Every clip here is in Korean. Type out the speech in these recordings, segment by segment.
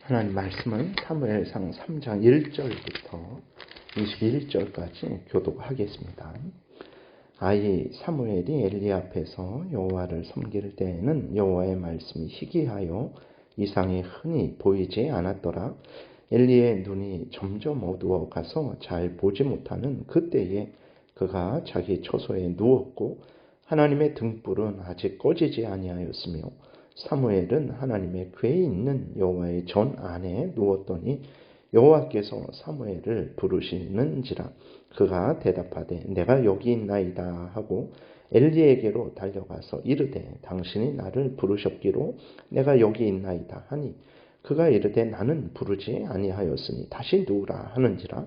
하나님 말씀은 사무엘상 3장 1절부터 21절까지 교독하겠습니다. 아이 사무엘이 엘리 앞에서 여호와를 섬길 때에는 여호와의 말씀이 희귀하여 이상이 흔히 보이지 않았더라. 엘리의 눈이 점점 어두워 가서 잘 보지 못하는 그때에 그가 자기 처소에 누웠고 하나님의 등불은 아직 꺼지지 아니하였으며 사무엘은 하나님의 궤에 있는 여호와의 전 안에 누웠더니 여호와께서 사무엘을 부르시는지라. 그가 대답하되 내가 여기 있나이다 하고 엘리에게로 달려가서 이르되 당신이 나를 부르셨기로 내가 여기 있나이다 하니 그가 이르되 나는 부르지 아니하였으니 다시 누우라 하는지라.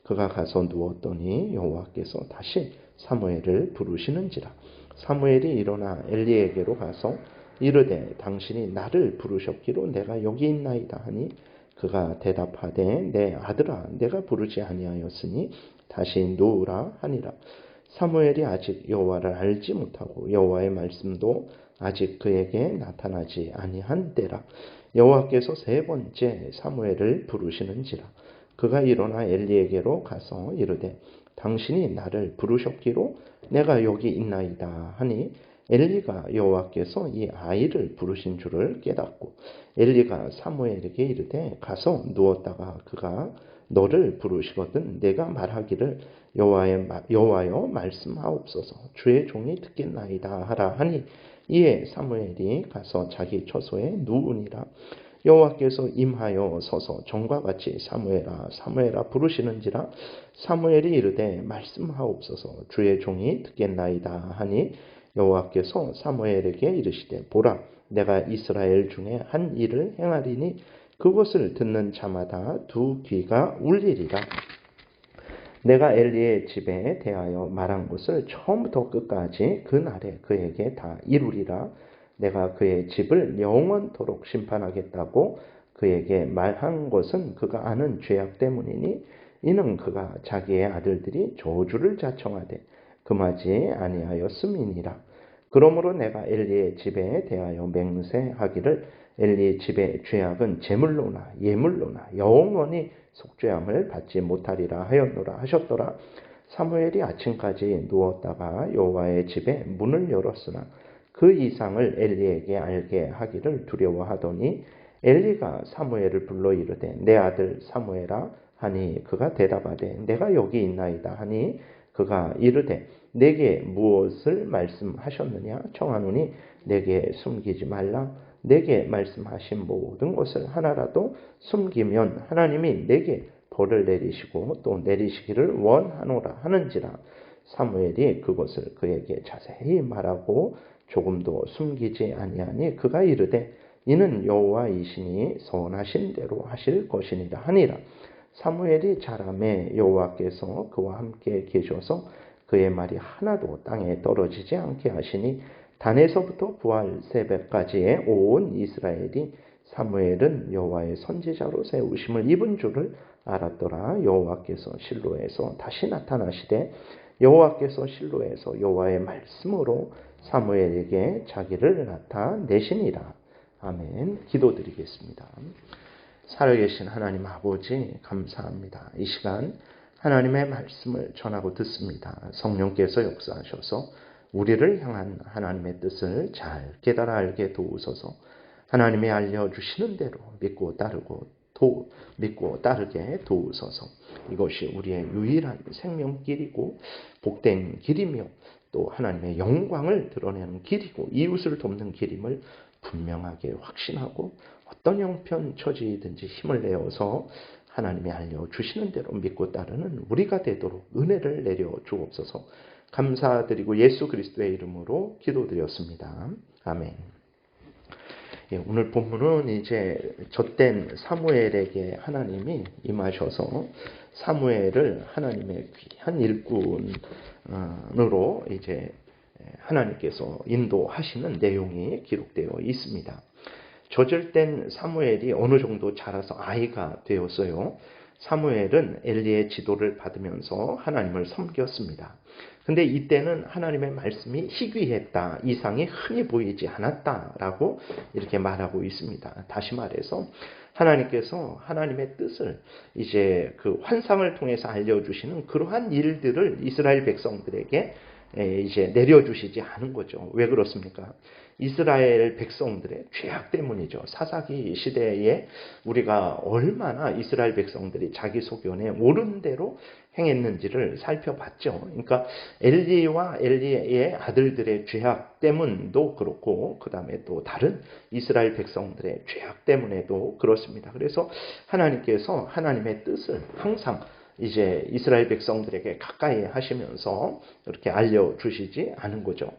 그가 가서 누웠더니 여호와께서 다시 사무엘을 부르시는지라. 사무엘이 일어나 엘리에게로 가서 이르되 당신이 나를 부르셨기로 내가 여기 있나이다 하니 그가 대답하되 내 아들아 내가 부르지 아니하였으니 다시 누우라 하니라. 사무엘이 아직 여호와를 알지 못하고 여호와의 말씀도 아직 그에게 나타나지 아니한 때라. 여호와께서 세 번째 사무엘을 부르시는지라. 그가 일어나 엘리에게로 가서 이르되 당신이 나를 부르셨기로 내가 여기 있나이다 하니 엘리가 여호와께서 이 아이를 부르신 줄을 깨닫고 엘리가 사무엘에게 이르되 가서 누웠다가 그가 너를 부르시거든 내가 말하기를 여호와여 말씀하옵소서 주의 종이 듣겠나이다 하라 하니 이에 사무엘이 가서 자기 처소에 누우니라. 여호와께서 임하여 서서 전과 같이 사무엘아 사무엘아 부르시는지라. 사무엘이 이르되 말씀하옵소서 주의 종이 듣겠나이다 하니 여호와께서 사무엘에게 이르시되 보라 내가 이스라엘 중에 한 일을 행하리니 그것을 듣는 자마다 두 귀가 울리리라. 내가 엘리의 집에 대하여 말한 것을 처음부터 끝까지 그날에 그에게 다 이루리라. 내가 그의 집을 영원토록 심판하겠다고 그에게 말한 것은 그가 아는 죄악 때문이니 이는 그가 자기의 아들들이 저주를 자청하되 금하지 아니하였음이니라. 그러므로 내가 엘리의 집에 대하여 맹세하기를 엘리 집의 죄악은 제물로나 예물로나 영원히 속죄함을 받지 못하리라 하였노라 하셨더라. 사무엘이 아침까지 누웠다가 여호와의 집에 문을 열었으나 그 이상을 엘리에게 알게 하기를 두려워하더니 엘리가 사무엘을 불러 이르되 내 아들 사무엘아 하니 그가 대답하되 내가 여기 있나이다 하니 그가 이르되 내게 무엇을 말씀하셨느냐 청하노니 내게 숨기지 말라. 내게 말씀하신 모든 것을 하나라도 숨기면 하나님이 내게 벌을 내리시고 또 내리시기를 원하노라 하는지라. 사무엘이 그것을 그에게 자세히 말하고 조금도 숨기지 아니하니 그가 이르되 이는 여호와이시니 선하신 대로 하실 것이니라 하니라. 사무엘이 자라매 여호와께서 그와 함께 계셔서 그의 말이 하나도 땅에 떨어지지 않게 하시니 단에서부터 부활 새벽까지의 온 이스라엘이 사무엘은 여호와의 선지자로 세우심을 입은 줄을 알았더라. 여호와께서 실로에서 다시 나타나시되 여호와께서 실로에서 여호와의 말씀으로 사무엘에게 자기를 나타내시니라. 아멘. 기도드리겠습니다. 살아계신 하나님 아버지 감사합니다. 이 시간 하나님의 말씀을 전하고 듣습니다. 성령께서 역사하셔서 우리를 향한 하나님의 뜻을 잘 깨달아 알게 도우소서. 하나님이 알려주시는 대로 믿고 따르게 도우소서. 이것이 우리의 유일한 생명길이고 복된 길이며 또 하나님의 영광을 드러내는 길이고 이웃을 돕는 길임을 분명하게 확신하고 어떤 형편 처지든지 힘을 내어서 하나님이 알려주시는 대로 믿고 따르는 우리가 되도록 은혜를 내려 주옵소서. 감사드리고 예수 그리스도의 이름으로 기도드렸습니다. 아멘. 오늘 본문은 이제 젖된 사무엘에게 하나님이 임하셔서 사무엘을 하나님의 귀한 일꾼으로 이제 하나님께서 인도하시는 내용이 기록되어 있습니다. 젖을 사무엘이 어느 정도 자라서 아이가 되었어요. 사무엘은 엘리의 지도를 받으면서 하나님을 섬겼습니다. 근데 이때는 하나님의 말씀이 희귀했다. 이상이 흔히 보이지 않았다라고 이렇게 말하고 있습니다. 다시 말해서 하나님께서 하나님의 뜻을 이제 그 환상을 통해서 알려주시는 그러한 일들을 이스라엘 백성들에게 이제 내려주시지 않은 거죠. 왜 그렇습니까? 이스라엘 백성들의 죄악 때문이죠. 사사기 시대에 우리가 얼마나 이스라엘 백성들이 자기 소견에 옳은 대로 행했는지를 살펴봤죠. 그러니까 엘리와 엘리의 아들들의 죄악 때문도 그렇고 그 다음에 또 다른 이스라엘 백성들의 죄악 때문에도 그렇습니다. 그래서 하나님께서 하나님의 뜻을 항상 이제 이스라엘 백성들에게 가까이 하시면서 이렇게 알려주시지 않은 거죠.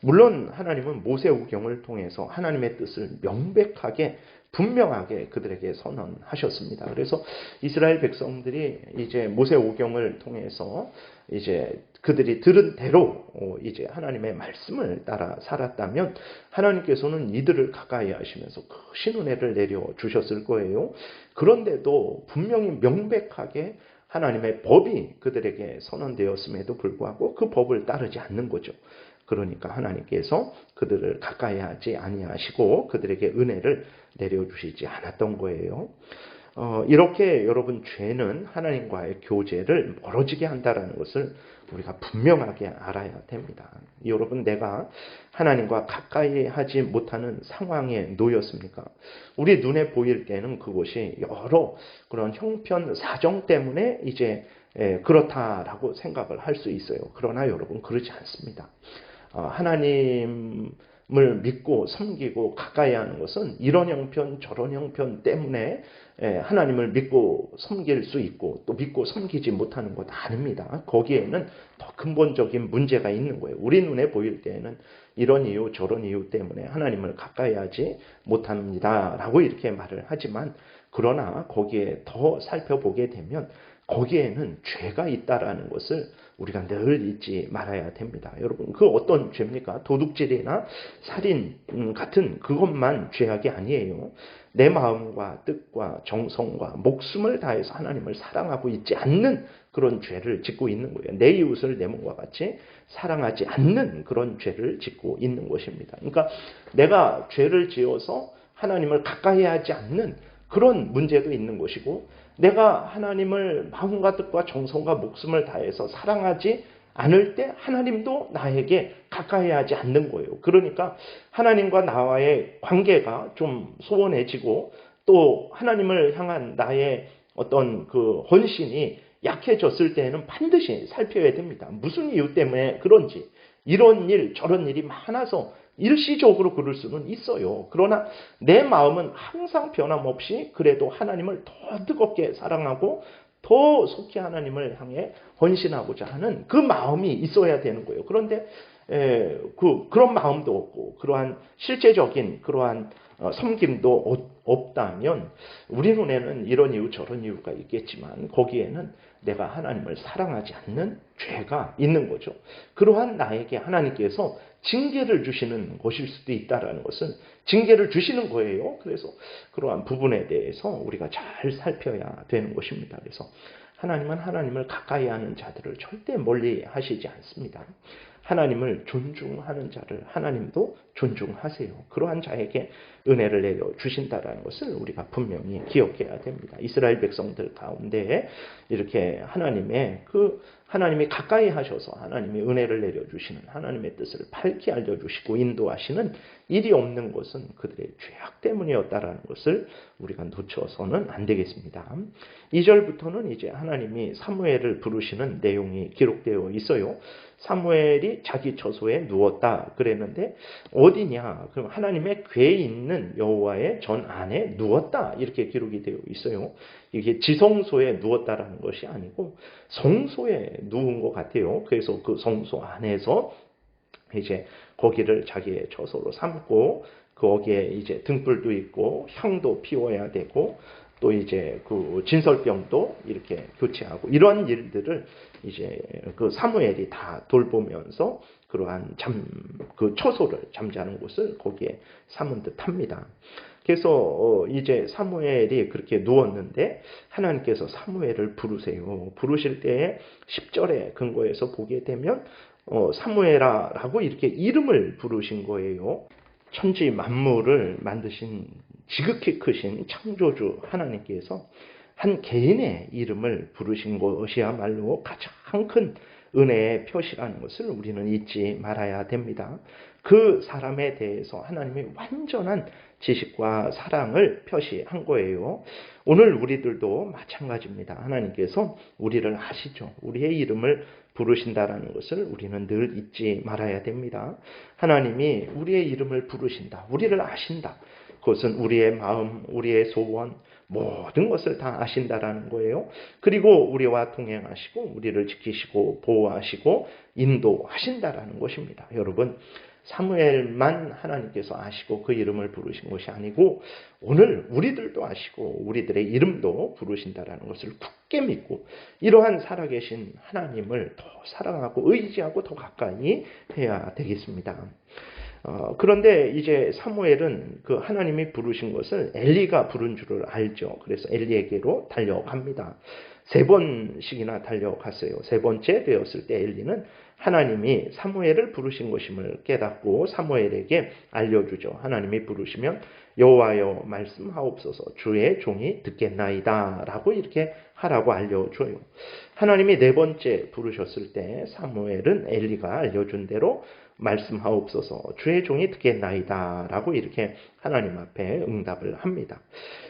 물론 하나님은 모세오경을 통해서 하나님의 뜻을 명백하게 분명하게 그들에게 선언하셨습니다. 그래서 이스라엘 백성들이 이제 모세오경을 통해서 이제 그들이 들은 대로 이제 하나님의 말씀을 따라 살았다면 하나님께서는 이들을 가까이 하시면서 크신 은혜를 내려 주셨을 거예요. 그런데도 분명히 명백하게 하나님의 법이 그들에게 선언되었음에도 불구하고 그 법을 따르지 않는 거죠. 그러니까 하나님께서 그들을 가까이 하지 아니하시고 그들에게 은혜를 내려주시지 않았던 거예요. 이렇게 여러분 죄는 하나님과의 교제를 멀어지게 한다는 것을 우리가 분명하게 알아야 됩니다. 여러분 내가 하나님과 가까이 하지 못하는 상황에 놓였습니까? 우리 눈에 보일 때는 그것이 여러 그런 형편 사정 때문에 이제 그렇다라고 생각을 할 수 있어요. 그러나 여러분 그렇지 않습니다. 하나님을 믿고 섬기고 가까이 하는 것은 이런 형편 저런 형편 때문에 하나님을 믿고 섬길 수 있고 또 믿고 섬기지 못하는 것 아닙니다. 거기에는 더 근본적인 문제가 있는 거예요. 우리 눈에 보일 때에는 이런 이유 저런 이유 때문에 하나님을 가까이 하지 못합니다 라고 이렇게 말을 하지만 그러나 거기에 더 살펴보게 되면 거기에는 죄가 있다라는 것을 우리가 늘 잊지 말아야 됩니다. 여러분 그 어떤 죄입니까? 도둑질이나 살인 같은 그것만 죄악이 아니에요. 내 마음과 뜻과 정성과 목숨을 다해서 하나님을 사랑하고 있지 않는 그런 죄를 짓고 있는 거예요. 내 이웃을 내 몸과 같이 사랑하지 않는 그런 죄를 짓고 있는 것입니다. 그러니까 내가 죄를 지어서 하나님을 가까이 하지 않는 그런 문제도 있는 것이고 내가 하나님을 마음과 뜻과 정성과 목숨을 다해서 사랑하지 않을 때 하나님도 나에게 가까이 하지 않는 거예요. 그러니까 하나님과 나와의 관계가 좀 소원해지고 또 하나님을 향한 나의 어떤 그 헌신이 약해졌을 때에는 반드시 살펴야 됩니다. 무슨 이유 때문에 그런지 이런 일 저런 일이 많아서 일시적으로 그럴 수는 있어요. 그러나 내 마음은 항상 변함없이 그래도 하나님을 더 뜨겁게 사랑하고 더 속히 하나님을 향해 헌신하고자 하는 그 마음이 있어야 되는 거예요. 그런데 그런 마음도 없고 그러한 실제적인 그러한 섬김도 없다면 우리 눈에는 이런 이유 저런 이유가 있겠지만 거기에는 내가 하나님을 사랑하지 않는 죄가 있는 거죠. 그러한 나에게 하나님께서 징계를 주시는 것일 수도 있다는 것은 징계를 주시는 거예요. 그래서 그러한 부분에 대해서 우리가 잘 살펴야 되는 것입니다. 그래서 하나님은 하나님을 가까이 하는 자들을 절대 멀리 하시지 않습니다. 하나님을 존중하는 자를 하나님도 존중하세요. 그러한 자에게 은혜를 내려 주신다라는 것을 우리가 분명히 기억해야 됩니다. 이스라엘 백성들 가운데 이렇게 하나님이 가까이 하셔서 하나님이 은혜를 내려 주시는 하나님의 뜻을 밝히 알려 주시고 인도하시는 일이 없는 것은 그들의 죄악 때문이었다라는 것을 우리가 놓쳐서는 안 되겠습니다. 2절부터는 이제 하나님이 사무엘을 부르시는 내용이 기록되어 있어요. 사무엘이 자기 처소에 누웠다 그랬는데 어디냐? 그럼 하나님의 궤에 있는 여호와의 전 안에 누웠다 이렇게 기록이 되어 있어요. 이게 지성소에 누웠다라는 것이 아니고 성소에 누운 것 같아요. 그래서 그 성소 안에서 이제 거기를 자기의 처소로 삼고 거기에 이제 등불도 있고 향도 피워야 되고 또 이제 그 진설병도 이렇게 교체하고 이런 일들을 이제 그 사무엘이 다 돌보면서 그러한 그 처소를 잠자는 곳을 거기에 삼은 듯합니다. 그래서 이제 사무엘이 그렇게 누웠는데 하나님께서 사무엘을 부르세요. 부르실 때에 10절의 근거에서 보게 되면 사무엘아라고 이렇게 이름을 부르신 거예요. 천지 만물을 만드신 지극히 크신 창조주 하나님께서 한 개인의 이름을 부르신 것이야말로 가장 큰 은혜의 표시라는 것을 우리는 잊지 말아야 됩니다. 그 사람에 대해서 하나님이 완전한 지식과 사랑을 표시한 거예요. 오늘 우리들도 마찬가지입니다. 하나님께서 우리를 아시죠. 우리의 이름을 부르신다라는 것을 우리는 늘 잊지 말아야 됩니다. 하나님이 우리의 이름을 부르신다. 우리를 아신다. 그것은 우리의 마음, 우리의 소원, 모든 것을 다 아신다라는 거예요. 그리고 우리와 동행하시고 우리를 지키시고 보호하시고 인도하신다라는 것입니다. 여러분, 사무엘만 하나님께서 아시고 그 이름을 부르신 것이 아니고 오늘 우리들도 아시고 우리들의 이름도 부르신다라는 것을 굳게 믿고 이러한 살아계신 하나님을 더 사랑하고 의지하고 더 가까이 해야 되겠습니다. 그런데 이제 사무엘은 그 하나님이 부르신 것을 엘리가 부른 줄을 알죠. 그래서 엘리에게로 달려갑니다. 3번씩이나 달려갔어요. 3번째 되었을 때 엘리는 하나님이 사무엘을 부르신 것임을 깨닫고 사무엘에게 알려주죠. 하나님이 부르시면 여호와여 말씀하옵소서 주의 종이 듣겠나이다 라고 이렇게 하라고 알려줘요. 하나님이 4번째 부르셨을 때 사무엘은 엘리가 알려준 대로 말씀하옵소서 주의 종이 듣겠나이다 라고 이렇게 하나님 앞에 응답을 합니다.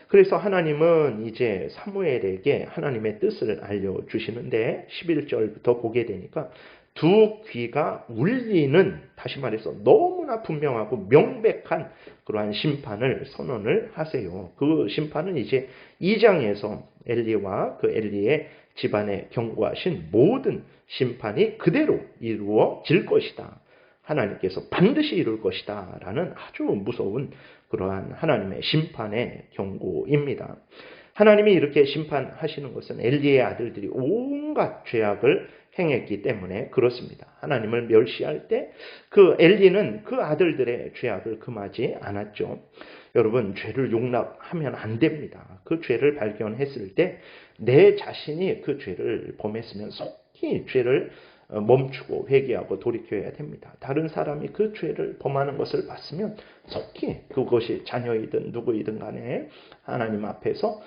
그래서 하나님은 이제 사무엘에게 하나님의 뜻을 알려주시는데 11절부터 보게 되니까 두 귀가 울리는, 다시 말해서 너무나 분명하고 명백한 그러한 심판을 선언을 하세요. 그 심판은 이제 2장에서 엘리와 그 엘리의 집안에 경고하신 모든 심판이 그대로 이루어질 것이다. 하나님께서 반드시 이룰 것이다 라는 아주 무서운 그러한 하나님의 심판의 경고입니다. 하나님이 이렇게 심판하시는 것은 엘리의 아들들이 온갖 죄악을 행했기 때문에 그렇습니다. 하나님을 멸시할 때 그 엘리는 그 아들들의 죄악을 금하지 않았죠. 여러분, 죄를 용납하면 안 됩니다. 그 죄를 발견했을 때 내 자신이 그 죄를 범했으면 속히 죄를 멈추고 회개하고 돌이켜야 됩니다. 다른 사람이 그 죄를 범하는 것을 봤으면 속히 그것이 자녀이든 누구이든 간에 하나님 앞에서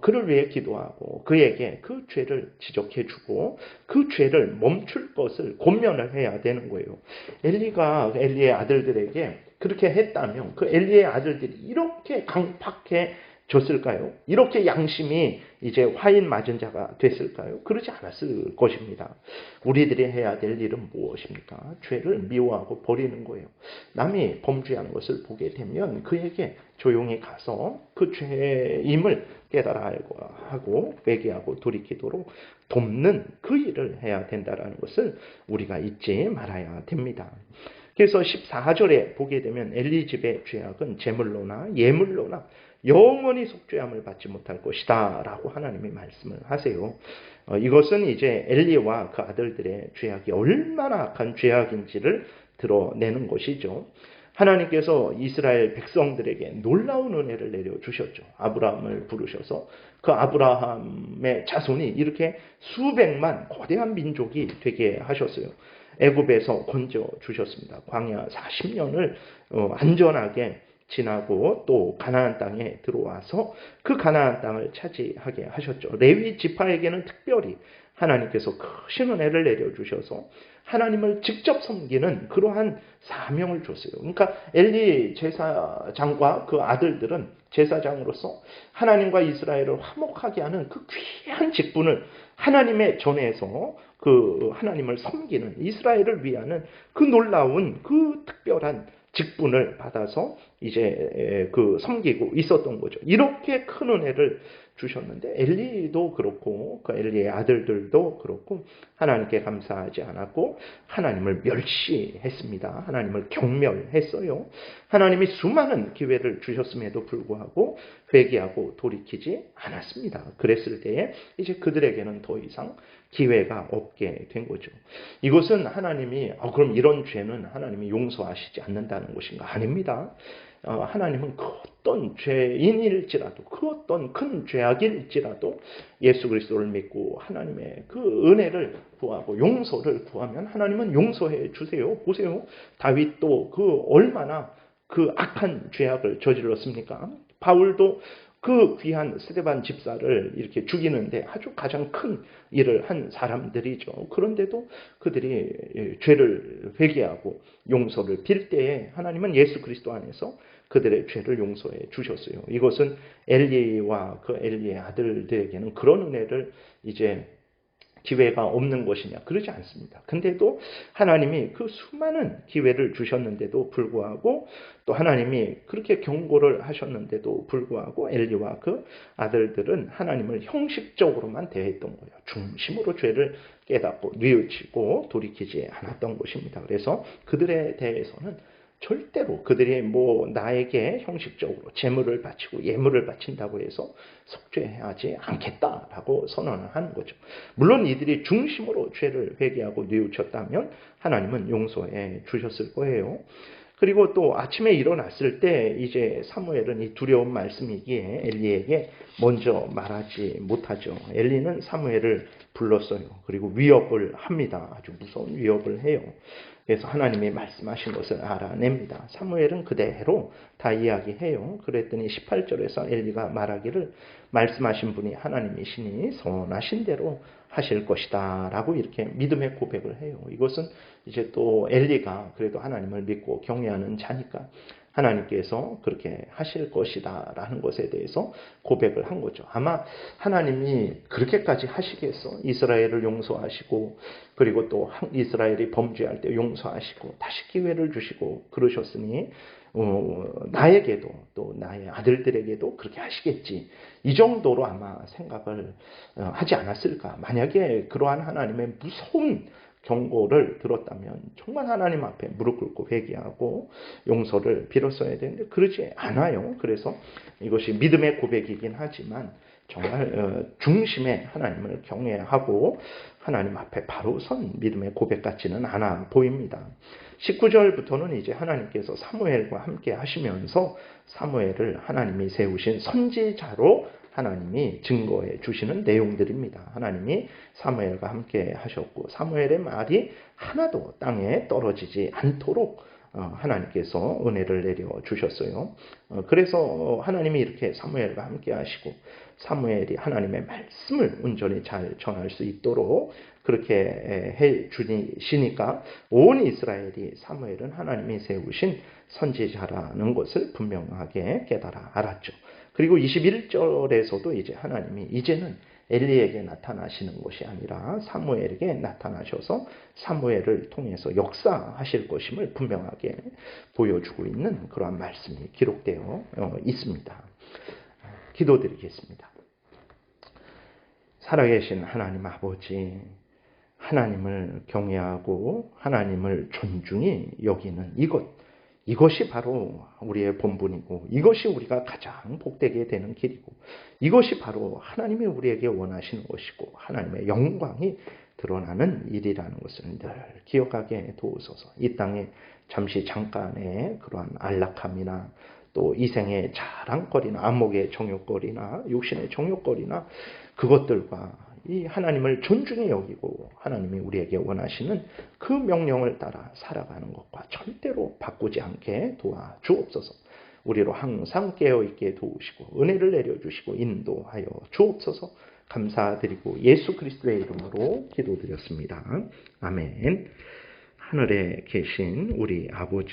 그를 위해 기도하고 그에게 그 죄를 지적해주고 그 죄를 멈출 것을 권면을 해야 되는 거예요. 엘리가 엘리의 아들들에게 그렇게 했다면 그 엘리의 아들들이 이렇게 강팍해졌을까요? 이렇게 양심이 이제 화인 맞은 자가 됐을까요? 그러지 않았을 것입니다. 우리들이 해야 될 일은 무엇입니까? 죄를 미워하고 버리는 거예요. 남이 범죄하는 것을 보게 되면 그에게 조용히 가서 그 죄임을 깨달아 하고 회개하고 돌이키도록 돕는 그 일을 해야 된다는 것을 우리가 잊지 말아야 됩니다. 그래서 14절에 보게 되면 엘리 집의 죄악은 제물로나 예물로나 영원히 속죄함을 받지 못할 것이다 라고 하나님이 말씀을 하세요. 이것은 이제 엘리와 그 아들들의 죄악이 얼마나 악한 죄악인지를 드러내는 것이죠. 하나님께서 이스라엘 백성들에게 놀라운 은혜를 내려주셨죠. 아브라함을 부르셔서 그 아브라함의 자손이 이렇게 수백만 거대한 민족이 되게 하셨어요. 애굽에서 건져주셨습니다. 광야 40년을 안전하게 지나고 또 가나안 땅에 들어와서 그 가나안 땅을 차지하게 하셨죠. 레위 지파에게는 특별히 하나님께서 크신 은혜를 내려주셔서 하나님을 직접 섬기는 그러한 사명을 줬어요. 그러니까 엘리 제사장과 그 아들들은 제사장으로서 하나님과 이스라엘을 화목하게 하는 그 귀한 직분을 하나님의 전에서 그 하나님을 섬기는 이스라엘을 위하는 그 놀라운 그 특별한 직분을 받아서 이제 그 섬기고 있었던 거죠. 이렇게 큰 은혜를 주셨는데 엘리도 그렇고 그 엘리의 아들들도 그렇고 하나님께 감사하지 않았고 하나님을 멸시했습니다. 하나님을 경멸했어요. 하나님이 수많은 기회를 주셨음에도 불구하고 회개하고 돌이키지 않았습니다. 그랬을 때에 이제 그들에게는 더 이상 기회가 없게 된 거죠. 이것은 하나님이 그럼 이런 죄는 하나님이 용서하시지 않는다는 것인가? 아닙니다. 하나님은 그 어떤 죄인일지라도 그 어떤 큰 죄악일지라도 예수 그리스도를 믿고 하나님의 그 은혜를 구하고 용서를 구하면 하나님은 용서해 주세요. 보세요. 다윗도 그 얼마나 그 악한 죄악을 저질렀습니까? 바울도 그 귀한 스데반 집사를 이렇게 죽이는데 아주 가장 큰 일을 한 사람들이죠. 그런데도 그들이 죄를 회개하고 용서를 빌 때에 하나님은 예수 그리스도 안에서 그들의 죄를 용서해 주셨어요. 이것은 엘리와 그 엘리의 아들들에게는 그런 은혜를 이제 기회가 없는 것이냐? 그러지 않습니다. 근데도 하나님이 그 수많은 기회를 주셨는데도 불구하고 또 하나님이 그렇게 경고를 하셨는데도 불구하고 엘리와 그 아들들은 하나님을 형식적으로만 대했던 거예요. 중심으로 죄를 깨닫고 뉘우치고 돌이키지 않았던 것입니다. 그래서 그들에 대해서는 절대로 그들이 나에게 형식적으로 제물을 바치고 예물을 바친다고 해서 속죄하지 않겠다라고 선언을 하는 거죠. 물론 이들이 중심으로 죄를 회개하고 뉘우쳤다면 하나님은 용서해 주셨을 거예요. 그리고 또 아침에 일어났을 때 이제 사무엘은 이 두려운 말씀이기에 엘리에게 먼저 말하지 못하죠. 엘리는 사무엘을 불렀어요. 그리고 위협을 합니다. 아주 무서운 위협을 해요. 그래서 하나님이 말씀하신 것을 알아냅니다. 사무엘은 그대로 다 이야기해요. 그랬더니 18절에서 엘리가 말하기를 말씀하신 분이 하나님이시니 선하신 대로 하실 것이다 라고 이렇게 믿음의 고백을 해요. 이것은 이제 또 엘리가 그래도 하나님을 믿고 경외하는 자니까 하나님께서 그렇게 하실 것이다 라는 것에 대해서 고백을 한 거죠. 아마 하나님이 그렇게까지 하시겠어? 이스라엘을 용서하시고 그리고 또 이스라엘이 범죄할 때 용서하시고 다시 기회를 주시고 그러셨으니 나에게도 또 나의 아들들에게도 그렇게 하시겠지. 이 정도로 아마 생각을 하지 않았을까. 만약에 그러한 하나님의 무서운 경고를 들었다면 정말 하나님 앞에 무릎 꿇고 회개하고 용서를 빌었어야 되는데 그러지 않아요. 그래서 이것이 믿음의 고백이긴 하지만 정말 중심에 하나님을 경외하고 하나님 앞에 바로 선 믿음의 고백 같지는 않아 보입니다. 19절부터는 이제 하나님께서 사무엘과 함께 하시면서 사무엘을 하나님이 세우신 선지자로 하나님이 증거해 주시는 내용들입니다. 하나님이 사무엘과 함께 하셨고 사무엘의 말이 하나도 땅에 떨어지지 않도록 하나님께서 은혜를 내려 주셨어요. 그래서 하나님이 이렇게 사무엘과 함께 하시고 사무엘이 하나님의 말씀을 온전히 잘 전할 수 있도록 그렇게 해 주시니까 온 이스라엘이 사무엘은 하나님이 세우신 선지자라는 것을 분명하게 깨달아 알았죠. 그리고 21절에서도 이제 하나님이 이제는 엘리에게 나타나시는 것이 아니라 사무엘에게 나타나셔서 사무엘을 통해서 역사하실 것임을 분명하게 보여주고 있는 그러한 말씀이 기록되어 있습니다. 기도드리겠습니다. 살아계신 하나님 아버지, 하나님을 경외하고 하나님을 존중히 여기는 이것이 바로 우리의 본분이고 이것이 우리가 가장 복되게 되는 길이고 이것이 바로 하나님이 우리에게 원하시는 것이고 하나님의 영광이 드러나는 일이라는 것을 늘 기억하게 도우소서. 이 땅에 잠시 잠깐의 그러한 안락함이나 또 이생의 자랑거리나 안목의 정욕거리나 육신의 정욕거리나 그것들과 이 하나님을 존중해 여기고 하나님이 우리에게 원하시는 그 명령을 따라 살아가는 것과 절대로 바꾸지 않게 도와주옵소서. 우리로 항상 깨어있게 도우시고 은혜를 내려주시고 인도하여 주옵소서. 감사드리고 예수 그리스도의 이름으로 기도드렸습니다. 아멘. 하늘에 계신 우리 아버지